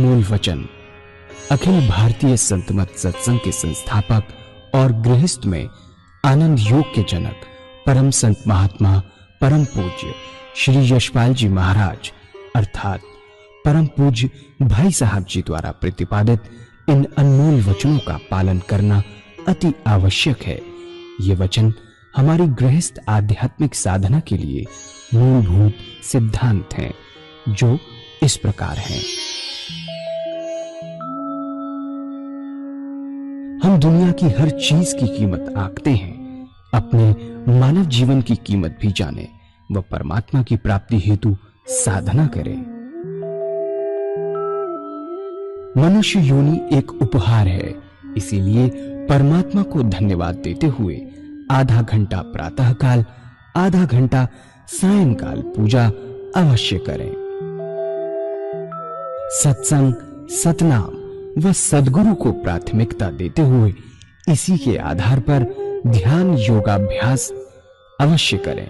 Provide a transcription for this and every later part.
अनमोल वचन अखिल भारतीय संत मत सत्संग के संस्थापक और गृहस्थ में आनंद योग के जनक परम संत महात्मा परम पूज्य श्री यशपाल जी महाराज अर्थात परम पूज्य भाई साहब जी द्वारा प्रतिपादित इन अनमोल वचनों का पालन करना अति आवश्यक है। ये वचन हमारी गृहस्थ आध्यात्मिक साधना के लिए मूलभूत सिद्धांत हैं, जो इस प्रकार हैं। हम दुनिया की हर चीज की कीमत आंकते हैं, अपने मानव जीवन की कीमत भी जाने व परमात्मा की प्राप्ति हेतु साधना करें। मनुष्य योनि एक उपहार है, इसीलिए परमात्मा को धन्यवाद देते हुए आधा घंटा प्रातःकाल, आधा घंटा सायंकाल पूजा अवश्य करें। सत्संग, सतनाम व सद्गुरु को प्राथमिकता देते हुए इसी के आधार पर ध्यान योगाभ्यास अवश्य करें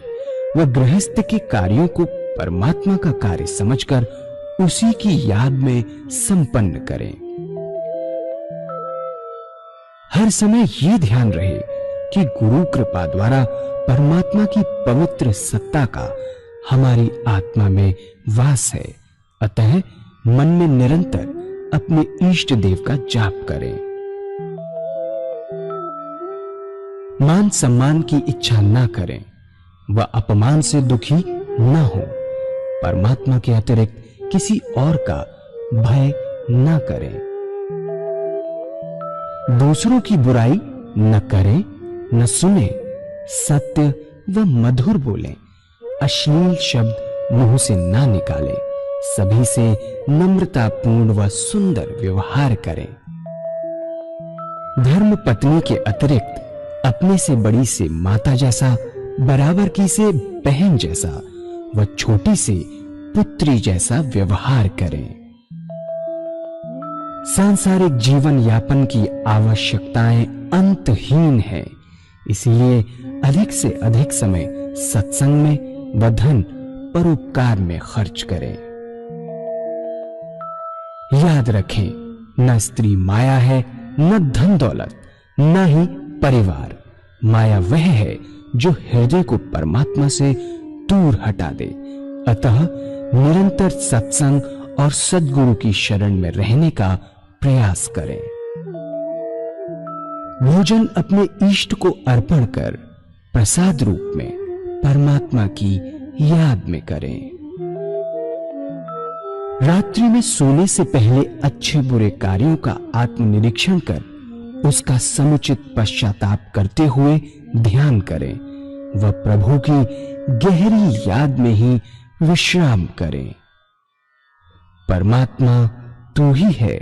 व गृहस्थ के कार्यों को परमात्मा का कार्य समझकर उसी की याद में संपन्न करें। हर समय ये ध्यान रहे कि गुरु कृपा द्वारा परमात्मा की पवित्र सत्ता का हमारी आत्मा में वास है, अतः मन में निरंतर अपने इष्ट देव का जाप करें। मान सम्मान की इच्छा ना करें व अपमान से दुखी ना हो। परमात्मा के अतिरिक्त किसी और का भय ना करें। दूसरों की बुराई न करें, न सुने, सत्य व मधुर बोलें, अश्लील शब्द मुंह से ना निकालें, सभी से नम्रतापूर्ण व सुंदर व्यवहार करें। धर्म पत्नी के अतिरिक्त अपने से बड़ी से माता जैसा, बराबर की से बहन जैसा व छोटी से पुत्री जैसा व्यवहार करें। सांसारिक जीवन यापन की आवश्यकताएं अंतहीन है, इसलिए अधिक से अधिक समय सत्संग में व धन परोपकार में खर्च करें। याद रखें, न स्त्री माया है, न धन दौलत, न ही परिवार। माया वह है जो हृदय को परमात्मा से दूर हटा दे। अतः निरंतर सत्संग और सद्गुरु की शरण में रहने का प्रयास करें। भोजन अपने इष्ट को अर्पण कर प्रसाद रूप में परमात्मा की याद में करें। रात्रि में सोने से पहले अच्छे बुरे कार्यों का आत्मनिरीक्षण कर उसका समुचित पश्चाताप करते हुए ध्यान करें व प्रभु की गहरी याद में ही विश्राम करें। परमात्मा तू ही है,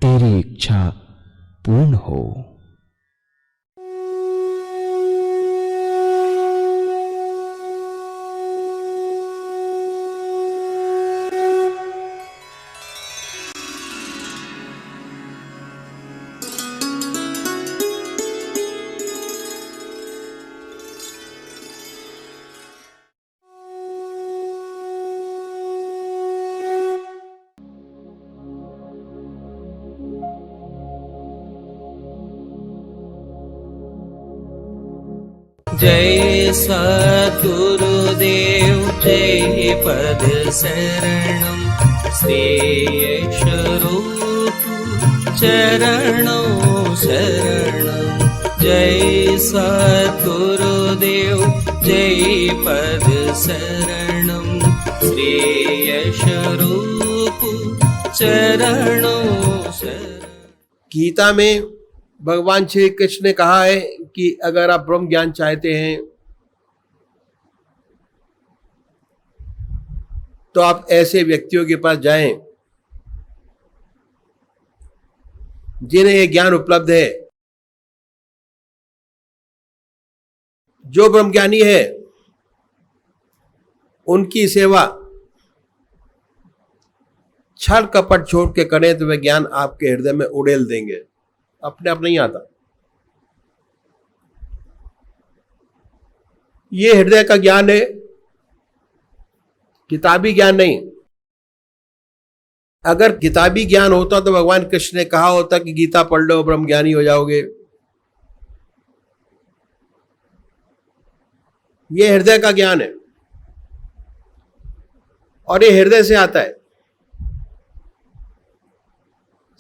तेरी इच्छा पूर्ण हो। जय सद्गुरुदेव जय पद शरणम श्री यशरूप चरणों शरणम। जय सद्गुरुदेव जय पद शरणम श्री यशरूप चरणों शरणम। गीता में भगवान श्री कृष्ण ने कहा है कि अगर आप ब्रह्म ज्ञान चाहते हैं तो आप ऐसे व्यक्तियों के पास जाएं जिन्हें यह ज्ञान उपलब्ध है। जो ब्रह्मज्ञानी है उनकी सेवा छल कपट छोड़ के करें तो वह ज्ञान आपके हृदय में उड़ेल देंगे, अपने आप नहीं आता। ये हृदय का ज्ञान है, किताबी ज्ञान नहीं। अगर किताबी ज्ञान होता तो भगवान कृष्ण ने कहा होता कि गीता पढ़ लो, ब्रह्म ज्ञानी हो जाओगे। यह हृदय का ज्ञान है और ये हृदय से आता है।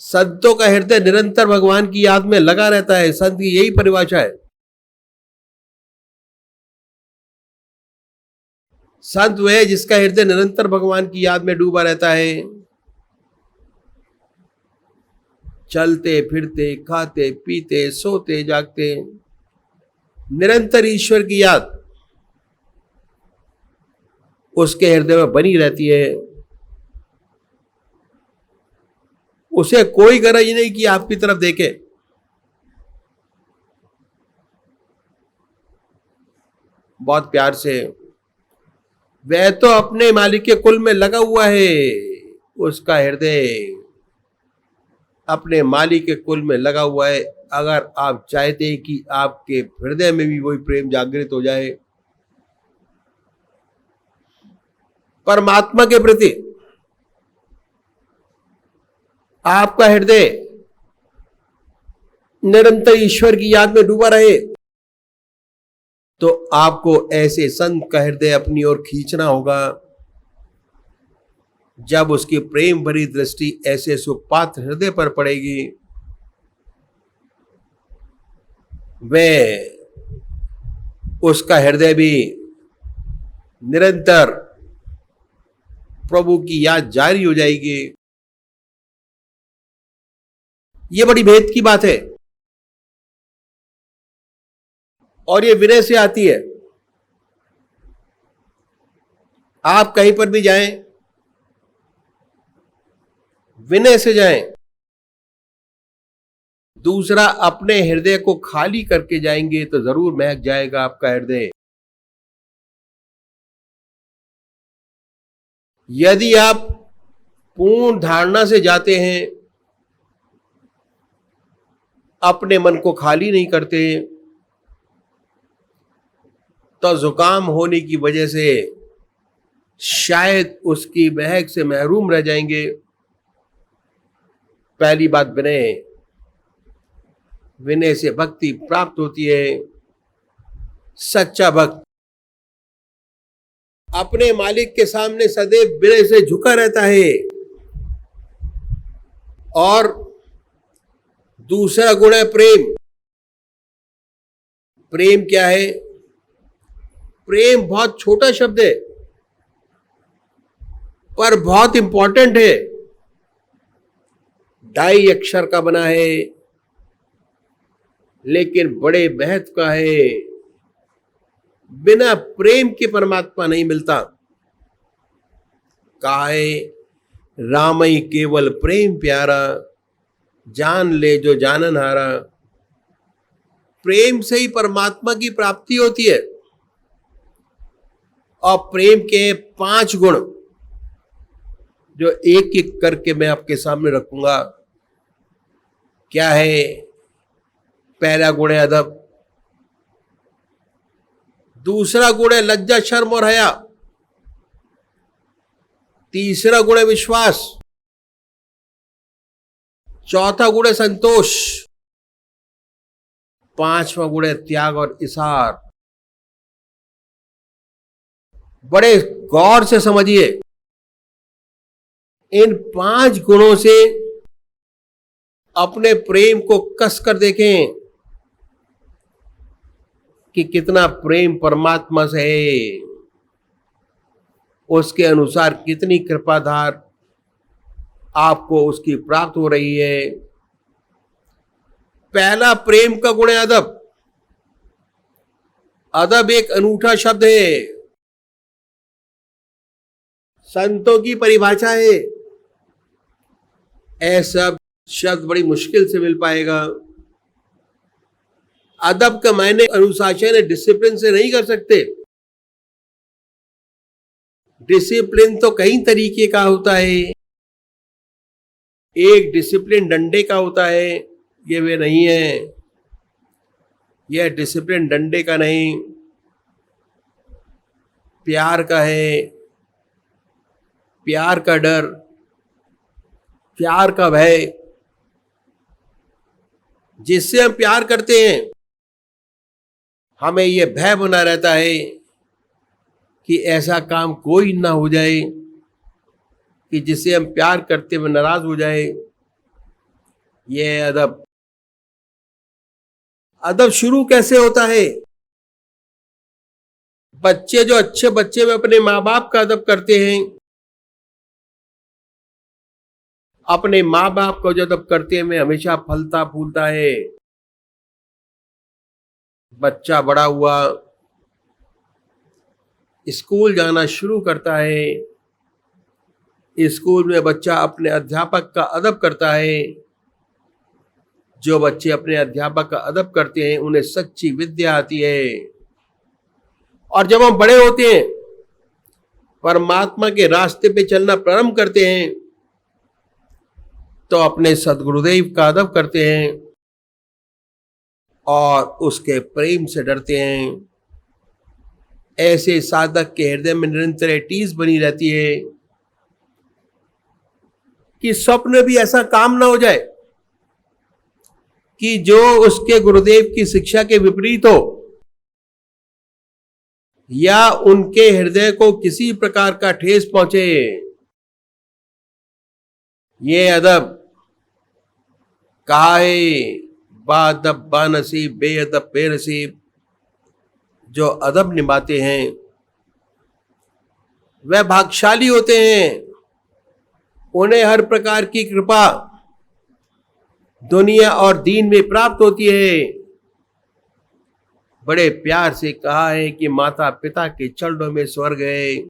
संतों का हृदय निरंतर भगवान की याद में लगा रहता है। संत की यही परिभाषा है। संत वह है जिसका हृदय निरंतर भगवान की याद में डूबा रहता है। चलते फिरते, खाते पीते, सोते जागते, निरंतर ईश्वर की याद उसके हृदय में बनी रहती है। उसे कोई गरज नहीं कि आपकी तरफ देखे। बहुत प्यार से, वह तो अपने मालिक के कुल में लगा हुआ है। उसका हृदय अपने मालिक के कुल में लगा हुआ है। अगर आप चाहते हैं कि आपके हृदय में भी वही प्रेम जागृत हो जाए परमात्मा के प्रति, आपका हृदय निरंतर ईश्वर की याद में डूबा रहे, तो आपको ऐसे संत का हृदय अपनी ओर खींचना होगा। जब उसकी प्रेम भरी दृष्टि ऐसे सुपात्र हृदय पर पड़ेगी, वह उसका हृदय भी निरंतर प्रभु की याद जारी हो जाएगी। ये बड़ी भेद की बात है और ये विनय से आती है। आप कहीं पर भी जाएं, विनय से जाएं। दूसरा, अपने हृदय को खाली करके जाएंगे तो जरूर महक जाएगा आपका हृदय। यदि आप पूर्ण धारणा से जाते हैं, अपने मन को खाली नहीं करते, तो जुकाम होने की वजह से शायद उसकी महक से महरूम रह जाएंगे। पहली बात, विनय। विनय से भक्ति प्राप्त होती है। सच्चा भक्त अपने मालिक के सामने सदैव विनय से झुका रहता है। और दूसरा गुण है प्रेम। प्रेम क्या है? प्रेम बहुत छोटा शब्द है पर बहुत इंपॉर्टेंट है। 2.5 अक्षर का बना है लेकिन बड़े महत्व का है। बिना प्रेम के परमात्मा नहीं मिलता। कहा है, रामई केवल प्रेम प्यारा, जान ले जो जानन हारा। प्रेम से ही परमात्मा की प्राप्ति होती है। और प्रेम के 5 गुण जो एक एक करके मैं आपके सामने रखूंगा। क्या है? पहला गुण है अदब। दूसरा गुण है लज्जा, शर्म और हया। तीसरा गुण है विश्वास। चौथा गुण है संतोष। 5वां गुण है त्याग और इसार। बड़े गौर से समझिए। इन 5 गुणों से अपने प्रेम को कस कर देखें कि कितना प्रेम परमात्मा से है। उसके अनुसार कितनी कृपाधार आपको उसकी प्राप्त हो रही है। पहला प्रेम का गुण है अदब। अदब एक अनूठा शब्द है। संतों की परिभाषा है। ऐसा शब्द बड़ी मुश्किल से मिल पाएगा। अदब का मायने अनुशासन है, डिसिप्लिन से नहीं कर सकते। डिसिप्लिन तो कई तरीके का होता है। एक डिसिप्लिन डंडे का होता है, ये वे नहीं है। यह डिसिप्लिन डंडे का नहीं, प्यार का है। प्यार का डर, प्यार का भय, जिससे हम प्यार करते हैं हमें यह भय बना रहता है कि ऐसा काम कोई ना हो जाए कि जिससे हम प्यार करते हुए नाराज हो जाए। यह अदब। अदब शुरू कैसे होता है? बच्चे जो अच्छे बच्चे में अपने माँ बाप का अदब करते हैं, अपने माँ बाप को जो अदब करते हैं, में हमेशा फलता फूलता है। बच्चा बड़ा हुआ, स्कूल जाना शुरू करता है। स्कूल में बच्चा अपने अध्यापक का अदब करता है। जो बच्चे अपने अध्यापक का अदब करते हैं उन्हें सच्ची विद्या आती है। और जब हम बड़े होते हैं, परमात्मा के रास्ते पे चलना प्रारंभ करते हैं, तो अपने सद्गुरुदेव का अदब करते हैं और उसके प्रेम से डरते हैं। ऐसे साधक के हृदय में निरंतर टीस बनी रहती है कि स्वप्न भी ऐसा काम ना हो जाए कि जो उसके गुरुदेव की शिक्षा के विपरीत हो या उनके हृदय को किसी प्रकार का ठेस पहुंचे। ये अदब कहा है, बादब बानसीब बेअदब बेनसीब। जो अदब निभाते हैं वह भाग्यशाली होते हैं। उन्हें हर प्रकार की कृपा दुनिया और दीन में प्राप्त होती है। बड़े प्यार से कहा है कि माता पिता के चरणों में स्वर्ग है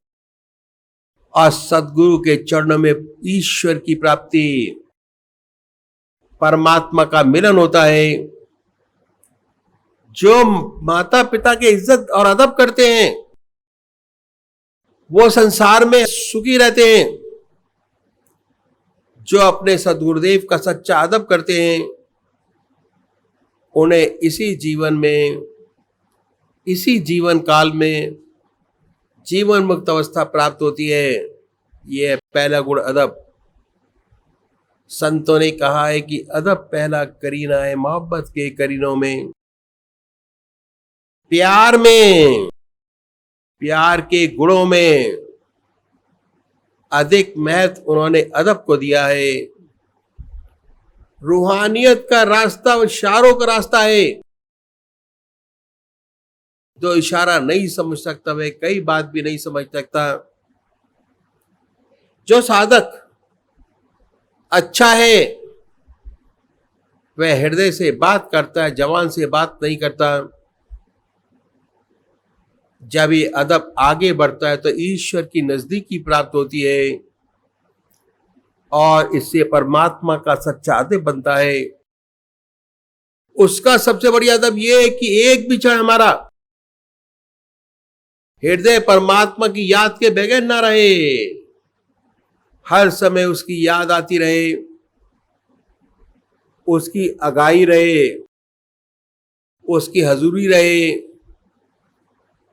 और सदगुरु के चरणों में ईश्वर की प्राप्ति, परमात्मा का मिलन होता है। जो माता पिता की इज्जत और अदब करते हैं वो संसार में सुखी रहते हैं। जो अपने सद्गुरुदेव का सच्चा अदब करते हैं उन्हें इसी जीवन में, इसी जीवन काल में जीवन मुक्त अवस्था प्राप्त होती है। यह पहला गुण अदब। संतों ने कहा है कि अदब पहला करीना है मोहब्बत के करीनों में। प्यार में, प्यार के गुणों में अधिक महत्व उन्होंने अदब को दिया है। रूहानियत का रास्ता इशारों का रास्ता है। जो इशारा नहीं समझ सकता वह कई बात भी नहीं समझ सकता। जो साधक अच्छा है वह हृदय से बात करता है, जवान से बात नहीं करता। जब ये अदब आगे बढ़ता है तो ईश्वर की नजदीकी प्राप्त होती है और इससे परमात्मा का सच्चा अदब बनता है। उसका सबसे बड़ी अदब यह है कि एक भी क्षण हमारा हृदय परमात्मा की याद के बगैर ना रहे। हर समय उसकी याद आती रहे, उसकी आगाही रहे, उसकी हजूरी रहे।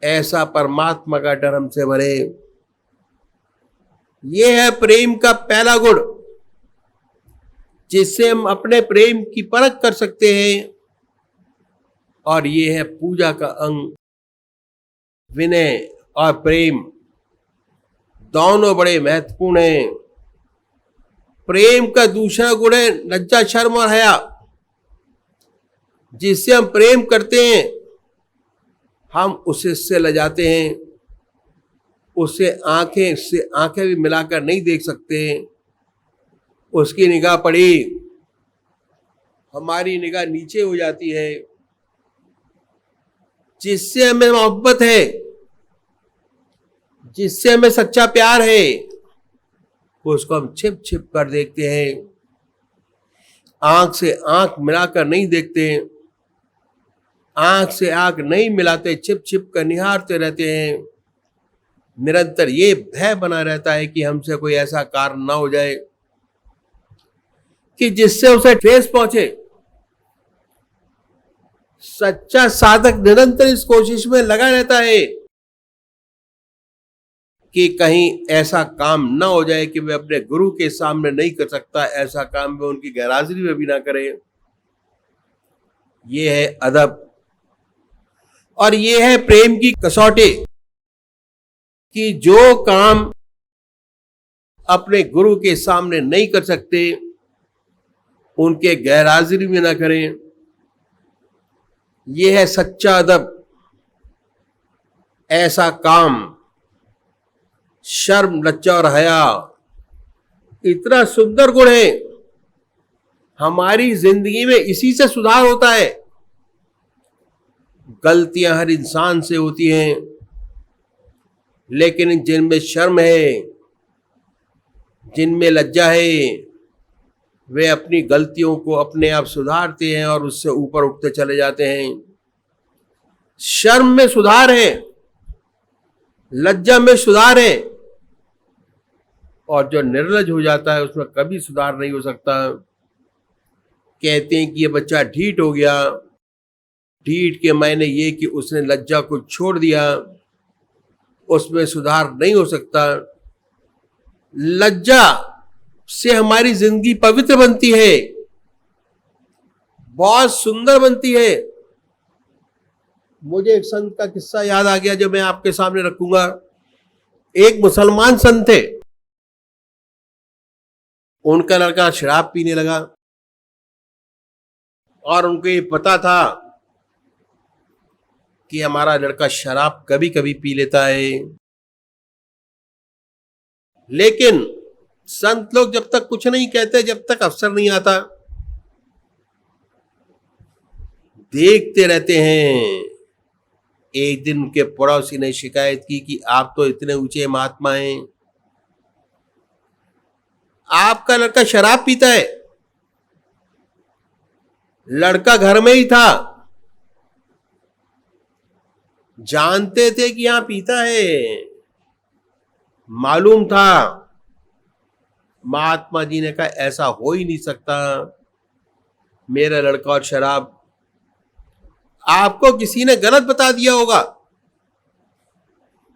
ऐसा परमात्मा का डर हमसे भरे। यह है प्रेम का पहला गुण, जिससे हम अपने प्रेम की परख कर सकते हैं। और यह है पूजा का अंग। विनय और प्रेम दोनों बड़े महत्वपूर्ण हैं। प्रेम का दूसरा गुण है लज्जा, शर्म और हया। जिससे हम प्रेम करते हैं हम उससे लजाते हैं। उससे आंखें भी मिलाकर नहीं देख सकते। उसकी निगाह पड़ी, हमारी निगाह नीचे हो जाती है। जिससे हमें मोहब्बत है, जिससे हमें सच्चा प्यार है, उसको हम छिप छिप कर देखते हैं। आंख से आंख मिलाकर नहीं देखते, आंख से आंख नहीं मिलाते, छिप छिप कर निहारते रहते हैं। निरंतर ये भय बना रहता है कि हमसे कोई ऐसा कार्य ना हो जाए कि जिससे उसे ठेस पहुंचे। सच्चा साधक निरंतर इस कोशिश में लगा रहता है कि कहीं ऐसा काम ना हो जाए कि वे अपने गुरु के सामने नहीं कर सकता, ऐसा काम वे उनकी गैरहाजिरी में भी ना करे। ये है अदब और ये है प्रेम की कसौटी कि जो काम अपने गुरु के सामने नहीं कर सकते उनके गैरहाजिरी में ना करें। यह है सच्चा अदब। ऐसा काम, शर्म, लज्जा और हया इतना सुंदर गुण है। हमारी जिंदगी में इसी से सुधार होता है। गलतियां हर इंसान से होती हैं, लेकिन जिनमें शर्म है, जिनमें लज्जा है, वे अपनी गलतियों को अपने आप सुधारते हैं और उससे ऊपर उठते चले जाते हैं। शर्म में सुधार है, लज्जा में सुधार है, और जो निर्लज हो जाता है उसमें कभी सुधार नहीं हो सकता। कहते हैं कि ये बच्चा ढीठ हो गया। ढीठ के मायने ये कि उसने लज्जा को छोड़ दिया, उसमें सुधार नहीं हो सकता। लज्जा से हमारी जिंदगी पवित्र बनती है, बहुत सुंदर बनती है। मुझे एक संत का किस्सा याद आ गया जो मैं आपके सामने रखूंगा। एक मुसलमान संत थे, उनका लड़का शराब पीने लगा और उनको ये पता था कि हमारा लड़का शराब कभी कभी पी लेता है। लेकिन संत लोग जब तक कुछ नहीं कहते, जब तक अवसर नहीं आता, देखते रहते हैं। एक दिन उनके पड़ोसी ने शिकायत की कि आप तो इतने ऊंचे महात्मा हैं, आपका लड़का शराब पीता है। लड़का घर में ही था, जानते थे कि यहां पीता है, मालूम था। महात्मा जी ने कहा ऐसा हो ही नहीं सकता, मेरा लड़का और शराब, आपको किसी ने गलत बता दिया होगा।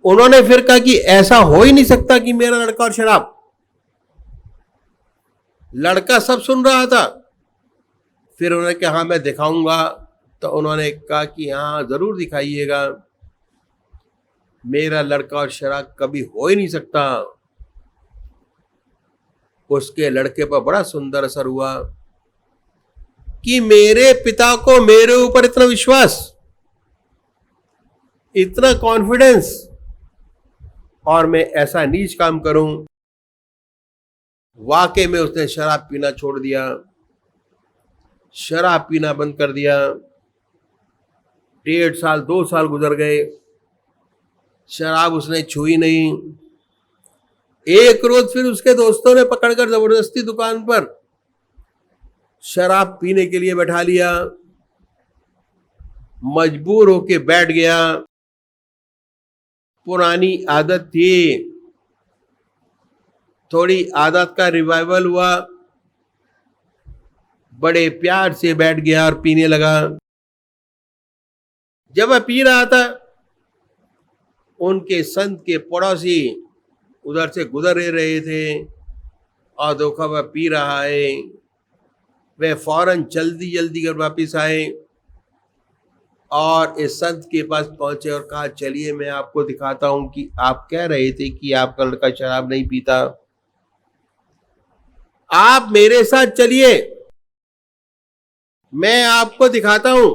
उन्होंने फिर कहा कि ऐसा हो ही नहीं सकता कि मेरा लड़का और शराब। लड़का सब सुन रहा था। फिर उन्होंने कहा हाँ मैं दिखाऊंगा। तो उन्होंने कहा कि हाँ जरूर दिखाइएगा, मेरा लड़का और शराब कभी हो ही नहीं सकता। उसके लड़के पर बड़ा सुंदर असर हुआ कि मेरे पिता को मेरे ऊपर इतना विश्वास, इतना कॉन्फिडेंस, और मैं ऐसा नीच काम करूं। वाकई में उसने शराब पीना छोड़ दिया, शराब पीना बंद कर दिया। 1.5 साल 2 साल गुजर गए, शराब उसने छुई नहीं। एक रोज फिर उसके दोस्तों ने पकड़कर जबरदस्ती दुकान पर शराब पीने के लिए बैठा लिया। मजबूर होके बैठ गया। पुरानी आदत थी, थोड़ी आदत का रिवाइवल हुआ। बड़े प्यार से बैठ गया और पीने लगा। जब वह पी रहा था, उनके संत के पड़ोसी उधर से गुजर रहे थे और देखा वह पी रहा है। वे फौरन जल्दी जल्दी कर वापिस आए और इस संत के पास पहुंचे और कहा चलिए मैं आपको दिखाता हूं कि आप कह रहे थे कि आपका लड़का शराब नहीं पीता, आप मेरे साथ चलिए, मैं आपको दिखाता हूं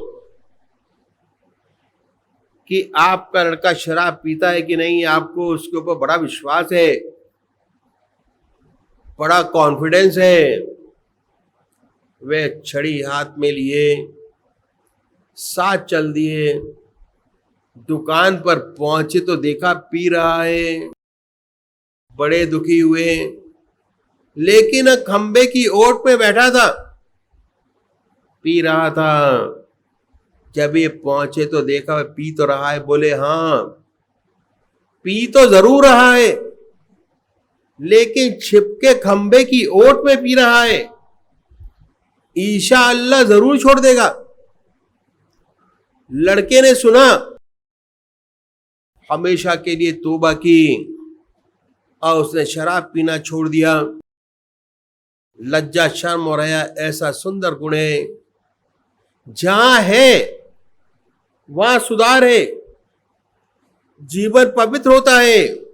कि आपका लड़का शराब पीता है कि नहीं। आपको उसके ऊपर बड़ा विश्वास है, बड़ा कॉन्फिडेंस है। वे छड़ी हाथ में लिए साथ चल दिए। दुकान पर पहुंचे तो देखा पी रहा है। बड़े दुखी हुए, लेकिन खंबे की ओट पे बैठा था, पी रहा था। जब ये पहुंचे तो देखा वह पी तो रहा है। बोले हाँ पी तो जरूर रहा है, लेकिन छिपके खंबे की ओट में पी रहा है। इंशाअल्लाह जरूर छोड़ देगा। लड़के ने सुना, हमेशा के लिए तौबा की, और उसने शराब पीना छोड़ दिया। लज्जा, शर्म और हया ऐसा सुंदर गुण है, जहां है वहां सुधार है, जीवन पवित्र होता है।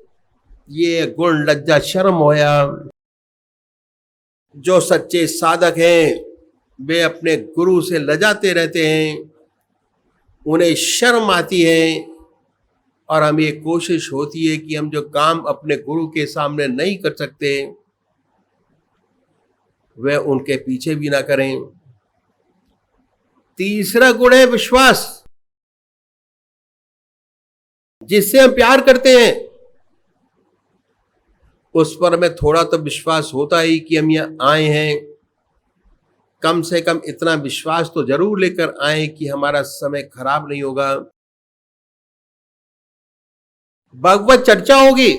ये गुण लज्जा, शर्म और हया, जो सच्चे साधक हैं वे अपने गुरु से लजाते रहते हैं, उन्हें शर्म आती है और हमें कोशिश होती है कि हम जो काम अपने गुरु के सामने नहीं कर सकते वह उनके पीछे भी ना करें। तीसरा गुण है विश्वास, जिससे हम प्यार करते हैं उस पर हमें थोड़ा तो विश्वास होता ही कि हम यहां आए हैं। कम से कम इतना विश्वास तो जरूर लेकर आए कि हमारा समय खराब नहीं होगा, भगवत चर्चा होगी,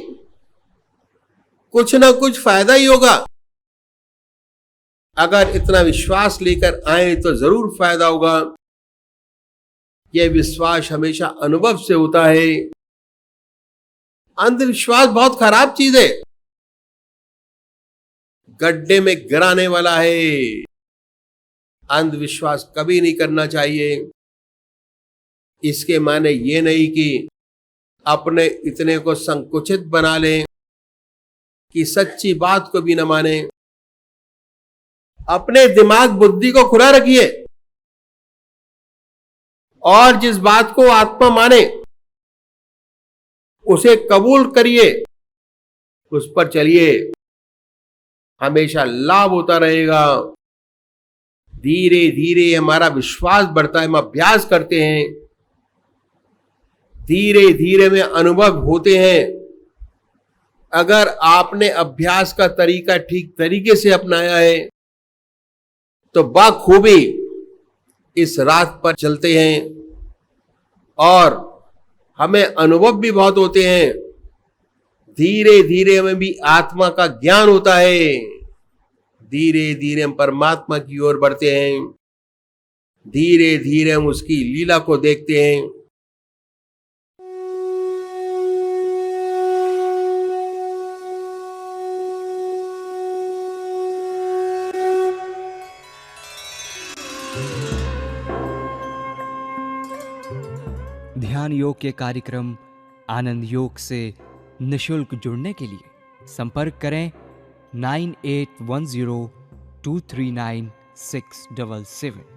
कुछ ना कुछ फायदा ही होगा। अगर इतना विश्वास लेकर आए तो जरूर फायदा होगा। यह विश्वास हमेशा अनुभव से होता है। अंधविश्वास बहुत खराब चीज है, गड्ढे में गिराने वाला है। अंधविश्वास कभी नहीं करना चाहिए। इसके माने ये नहीं कि अपने इतने को संकुचित बना लें कि सच्ची बात को भी न माने। अपने दिमाग बुद्धि को खुला रखिए और जिस बात को आत्मा माने उसे कबूल करिए, उस पर चलिए, हमेशा लाभ होता रहेगा। धीरे धीरे हमारा विश्वास बढ़ता है, हम अभ्यास करते हैं, धीरे धीरे में अनुभव होते हैं। अगर आपने अभ्यास का तरीका ठीक तरीके से अपनाया है तो बाखूबी इस रात पर चलते हैं और हमें अनुभव भी बहुत होते हैं। धीरे धीरे हमें भी आत्मा का ज्ञान होता है, धीरे धीरे हम परमात्मा की ओर बढ़ते हैं, धीरे धीरे हम उसकी लीला को देखते हैं। ध्यान योग के कार्यक्रम आनंद योग से निशुल्क जुड़ने के लिए संपर्क करें 9810239677।